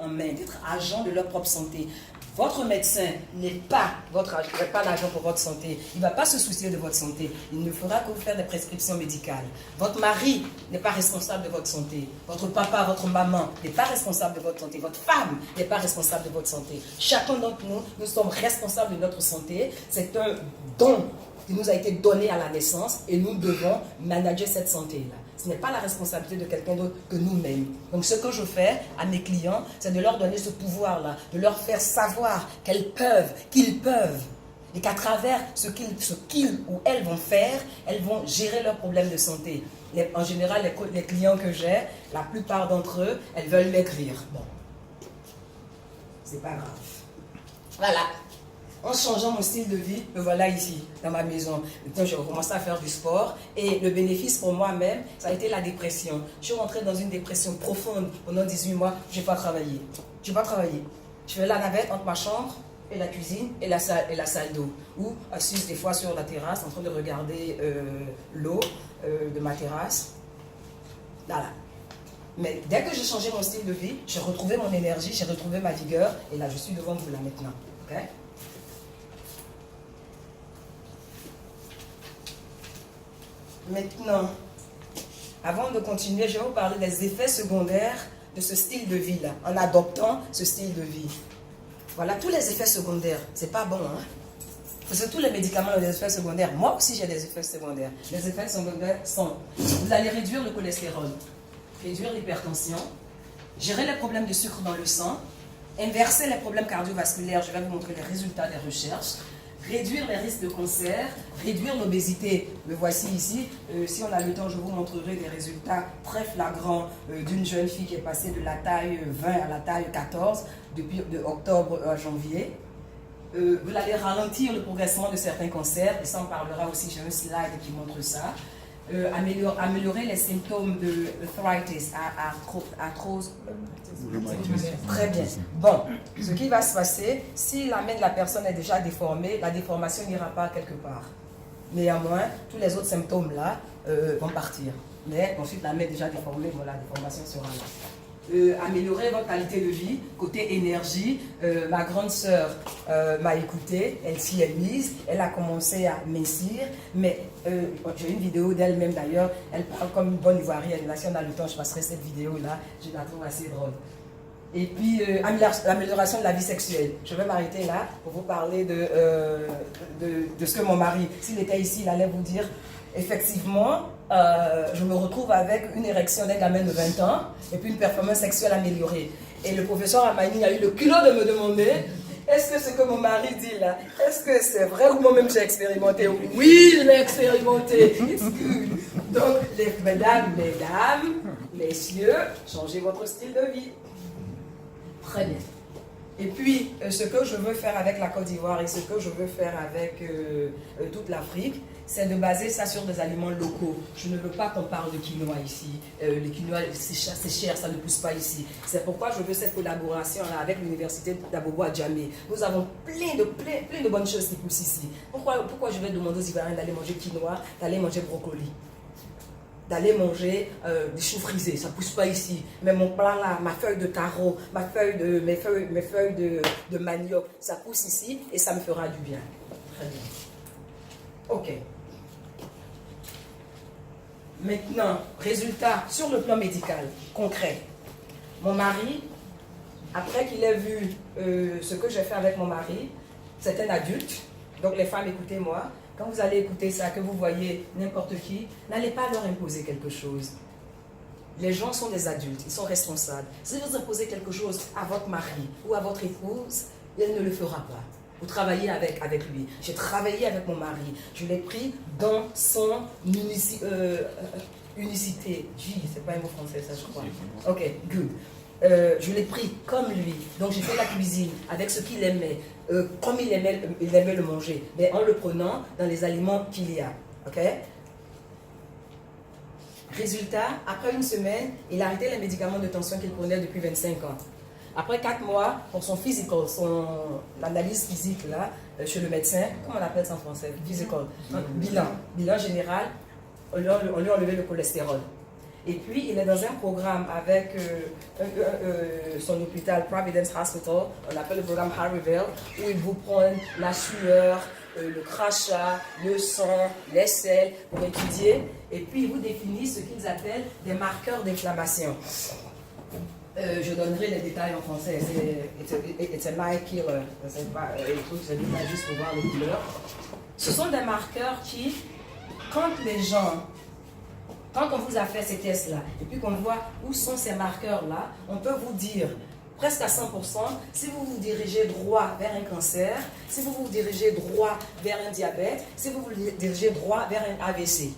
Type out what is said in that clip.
en main, d'être agent de leur propre santé. Votre médecin n'est pas l'agent pour votre santé. Il ne va pas se soucier de votre santé. Il ne fera que vous faire des prescriptions médicales. Votre mari n'est pas responsable de votre santé. Votre papa, votre maman n'est pas responsable de votre santé. Votre femme n'est pas responsable de votre santé. Chacun d'entre nous, nous sommes responsables de notre santé. C'est un don qui nous a été donné à la naissance et nous devons manager cette santé-là. Ce n'est pas la responsabilité de quelqu'un d'autre que nous-mêmes. Donc ce que je fais à mes clients, c'est de leur donner ce pouvoir-là, de leur faire savoir qu'ils peuvent, et qu'à travers ce qu'ils ou elles vont faire, elles vont gérer leurs problèmes de santé. En général, les clients que j'ai, la plupart d'entre eux, elles veulent maigrir. Bon, c'est pas grave. Voilà. En changeant mon style de vie, me voilà ici, dans ma maison. Maintenant, j'ai recommencé à faire du sport. Et le bénéfice pour moi-même, ça a été la dépression. Je suis rentrée dans une dépression profonde pendant 18 mois. Je n'ai pas travaillé. Je n'ai pas travaillé. Je fais la navette entre ma chambre et la cuisine et la salle d'eau. Ou assise des fois sur la terrasse, en train de regarder l'eau de ma terrasse. Voilà. Mais dès que j'ai changé mon style de vie, j'ai retrouvé mon énergie, j'ai retrouvé ma vigueur. Et là, je suis devant vous là maintenant. Okay? Maintenant, avant de continuer, je vais vous parler des effets secondaires de ce style de vie-là, en adoptant ce style de vie. Voilà, tous les effets secondaires, c'est pas bon, hein? Parce que tous les médicaments ont des effets secondaires. Moi aussi, j'ai des effets secondaires. Les effets secondaires sont, vous allez réduire le cholestérol, réduire l'hypertension, gérer les problèmes de sucre dans le sang, inverser les problèmes cardiovasculaires, je vais vous montrer les résultats des recherches, réduire les risques de cancer, réduire l'obésité. Le voici ici. Si on a le temps, je vous montrerai des résultats très flagrants d'une jeune fille qui est passée de la taille 20 à la taille 14 depuis octobre à janvier. Vous allez ralentir le progressement de certains cancers, et ça on parlera aussi, j'ai un slide qui montre ça. Améliorer les symptômes de arthritis, arthrose. Très bien. Bon, ce qui va se passer, si la main de la personne est déjà déformée, la déformation n'ira pas quelque part. Néanmoins, tous les autres symptômes-là vont partir. Mais ensuite, la main est déjà déformée, bon, la déformation sera là. Améliorer votre qualité de vie, côté énergie. Ma grande sœur m'a écouté, elle s'y est mise, elle a commencé à mincir, mais j'ai une vidéo d'elle-même d'ailleurs, elle parle comme une bonne ivoirienne. Là, si on a le temps, je passerai cette vidéo-là, je la trouve assez drôle. Et puis, l'amélioration de la vie sexuelle. Je vais m'arrêter là pour vous parler de ce que mon mari, s'il était ici, il allait vous dire, effectivement, je me retrouve avec une érection d'un gamin de 20 ans et puis une performance sexuelle améliorée. Et le professeur Amani a eu le culot de me demander, est-ce que ce que mon mari dit là, est-ce que c'est vrai ou moi-même j'ai expérimenté? Oui, je l'ai expérimenté. Donc, mesdames, messieurs, changez votre style de vie. Très bien. Et puis, ce que je veux faire avec la Côte d'Ivoire et ce que je veux faire avec toute l'Afrique, c'est de baser ça sur des aliments locaux. Je ne veux pas qu'on parle de quinoa ici. Le quinoa, c'est cher, ça ne pousse pas ici. C'est pourquoi je veux cette collaboration-là avec l'université d'Abobo à Djamé. Nous avons plein de bonnes choses qui poussent ici. Pourquoi je vais demander aux Ivoiriens d'aller manger quinoa, d'aller manger brocoli, d'aller manger des choux frisés, ça ne pousse pas ici. Mais mon plat là, ma feuille de taro, mes feuilles de manioc, ça pousse ici et ça me fera du bien. Très bien. Ok. Maintenant, résultat sur le plan médical, concret. Mon mari, après qu'il ait vu ce que j'ai fait avec mon mari, c'est un adulte. Donc les femmes, écoutez-moi. Quand vous allez écouter ça, que vous voyez n'importe qui, n'allez pas leur imposer quelque chose. Les gens sont des adultes, ils sont responsables. Si vous imposez quelque chose à votre mari ou à votre épouse, il ne le fera pas. Vous travaillez avec lui. J'ai travaillé avec mon mari. Je l'ai pris dans son unicité. C'est pas un mot français, ça, je crois. Ok, good. Je l'ai pris comme lui. Donc j'ai fait la cuisine avec ce qu'il aimait, comme il aimait le manger, mais en le prenant dans les aliments qu'il y a. Ok. Résultat, après une semaine, il a arrêté les médicaments de tension qu'il prenait depuis 25 ans. Après 4 mois, pour son physical, l'analyse physique là, chez le médecin, comment on appelle ça en français? Physical. Bilan général, on lui a enlevé le cholestérol. Et puis, il est dans un programme avec son hôpital, Providence Hospital, on appelle le programme Harryville, où ils vous prennent la sueur, le crachat, le sang, les selles pour étudier. Et puis, ils vous définissent ce qu'ils appellent des marqueurs d'inflammation. Je donnerai les détails en français. It's a night killer. C'est pas les trucs, je dis là juste pour voir les couleurs. Ce sont des marqueurs qui, quand on vous a fait ces tests-là, et puis qu'on voit où sont ces marqueurs-là, on peut vous dire presque à 100% si vous vous dirigez droit vers un cancer, si vous vous dirigez droit vers un diabète, si vous vous dirigez droit vers un AVC.